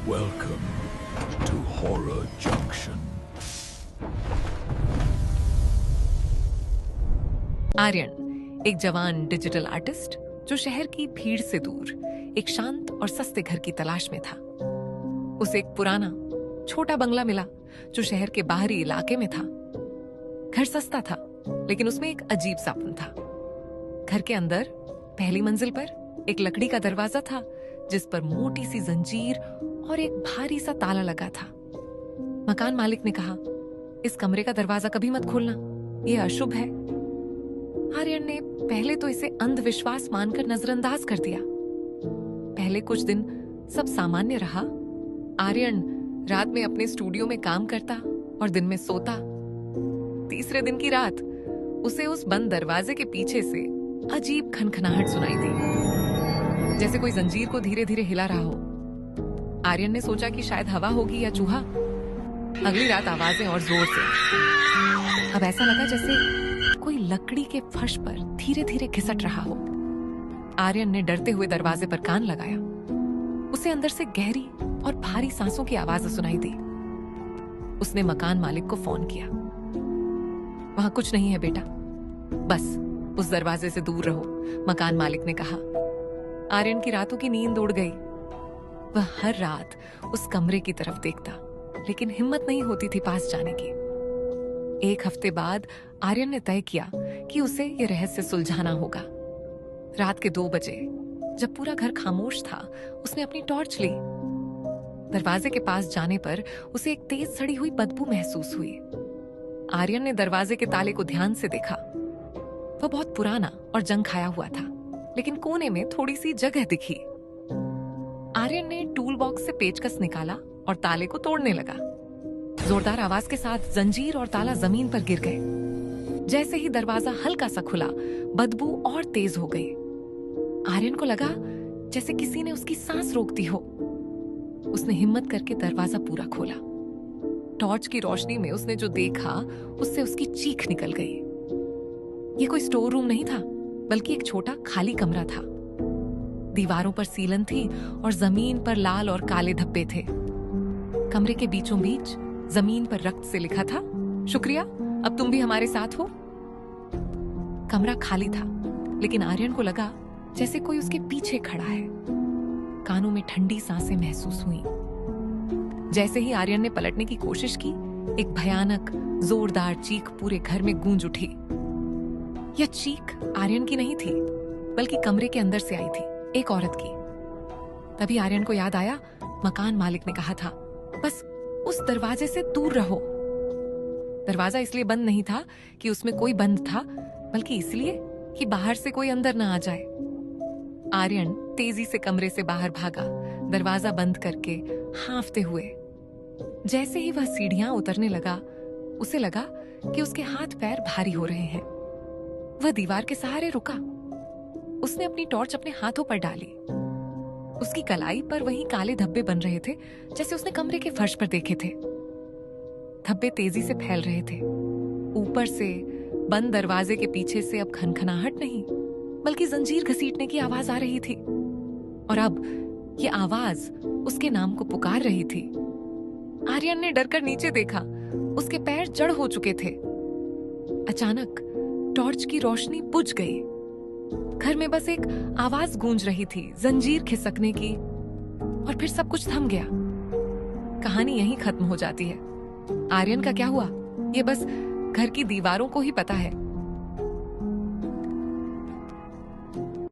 Welcome to Horror Junction. Aryan एक जवान digital artist जो शहर की भीड़ से दूर एक शांत और सस्ते घर की तलाश में था। उसे एक पुराना छोटा बंगला मिला जो शहर के बाहरी इलाके में था। घर सस्ता था लेकिन उसमें एक अजीब सापन था। घर के अंदर पहली मंजिल पर एक लकड़ी का दरवाजा था जिस पर मोटी सी जंजीर और एक भारी सा ताला लगा था। मकान मालिक ने कहा, इस कमरे का दरवाजा कभी मत खोलना, यह अशुभ है। आर्यन ने पहले तो इसे अंधविश्वास मानकर नजरअंदाज कर दिया। पहले कुछ दिन सब सामान्य रहा। आर्यन रात में अपने स्टूडियो में काम करता और दिन में सोता। तीसरे दिन की रात उसे उस बंद दरवाजे के पीछे से अजीब खनखनाहट सुनाई दी, जैसे कोई जंजीर को धीरे धीरे हिला रहा हो। आर्यन ने सोचा कि शायद हवा होगी या चूहा। अगली रात आवाजें और जोर से। अब ऐसा लगा जैसे कोई लकड़ी के फर्श पर धीरे धीरे घिसट रहा हो। आर्यन ने डरते हुए दरवाजे पर कान लगाया। उसे अंदर से गहरी और भारी सांसों की आवाज सुनाई दी। उसने मकान मालिक को फोन किया। वहां कुछ नहीं है बेटा, बस उस दरवाजे से दूर रहो, मकान मालिक ने कहा। आर्यन की रातों की नींद उड़ गई। वह हर रात उस कमरे की तरफ देखता, लेकिन हिम्मत नहीं होती थी पास जाने की। एक हफ्ते बाद आर्यन ने तय किया कि उसे यह रहस्य सुलझाना होगा। रात के 2 बजे जब पूरा घर खामोश था, उसने अपनी टॉर्च ली। दरवाजे के पास जाने पर उसे एक तेज सड़ी हुई बदबू महसूस हुई। आर्यन ने दरवाजे के ताले को ध्यान से देखा। वह बहुत पुराना और जंग खाया हुआ था, लेकिन कोने में थोड़ी सी जगह दिखी। आर्यन ने टूल बॉक्स से पेचकस निकाला और ताले को तोड़ने लगा। जोरदार आवाज के साथ जंजीर और ताला जमीन पर गिर गए। जैसे ही दरवाजा हल्का सा खुला, बदबू और तेज हो गई। आर्यन को लगा जैसे किसी ने उसकी सांस रोक दी हो। उसने हिम्मत करके दरवाजा पूरा खोला। टॉर्च की रोशनी में उसने जो देखा, उससे उसकी चीख निकल गई। ये कोई स्टोर रूम नहीं था, बल्कि एक छोटा खाली कमरा था। दीवारों पर सीलन थी और जमीन पर लाल और काले धब्बे थे। कमरे के बीचों बीच जमीन पर रक्त से लिखा था, शुक्रिया, अब तुम भी हमारे साथ हो। कमरा खाली था, लेकिन आर्यन को लगा जैसे कोई उसके पीछे खड़ा है। कानों में ठंडी सांसें महसूस हुई। जैसे ही आर्यन ने पलटने की कोशिश की, एक भयानक जोरदार चीख पूरे घर में गूंज उठी। यह चीख आर्यन की नहीं थी, बल्कि कमरे के अंदर से आई थी, एक औरत की। तभी आर्यन को याद आया, मकान मालिक ने कहा था, बस उस दरवाजे से दूर रहो। दरवाजा इसलिए बंद नहीं था कि उसमें कोई बंद था, बल्कि इसलिए कि बाहर से कोई अंदर ना आ जाए। आर्यन तेजी से कमरे से बाहर भागा, दरवाजा बंद करके हांफते हुए। जैसे ही वह सीढ़ियां उतरने लगा, उसे लगा कि उसके हाथ पैर भारी हो रहे हैं। वह दीवार के सहारे रुका। उसने अपनी टॉर्च अपने हाथों पर डाली। उसकी कलाई पर वही काले धब्बे बन रहे थे जैसे उसने कमरे के फर्श पर देखे थे। धब्बे तेजी से फैल रहे थे। ऊपर से बंद दरवाजे के पीछे से अब खनखनाहट नहीं, बल्कि जंजीर घसीटने की आवाज आ रही थी। और अब ये आवाज उसके नाम को पुकार रही थी। आर्यन ने डरकर नीचे देखा। उसके पैर जड़ हो चुके थे। अचानक टॉर्च की रोशनी बुझ गई। घर में बस एक आवाज गूंज रही थी, जंजीर खिसकने की, और फिर सब कुछ थम गया। कहानी यहीं खत्म हो जाती है। आर्यन का क्या हुआ, ये बस घर की दीवारों को ही पता है।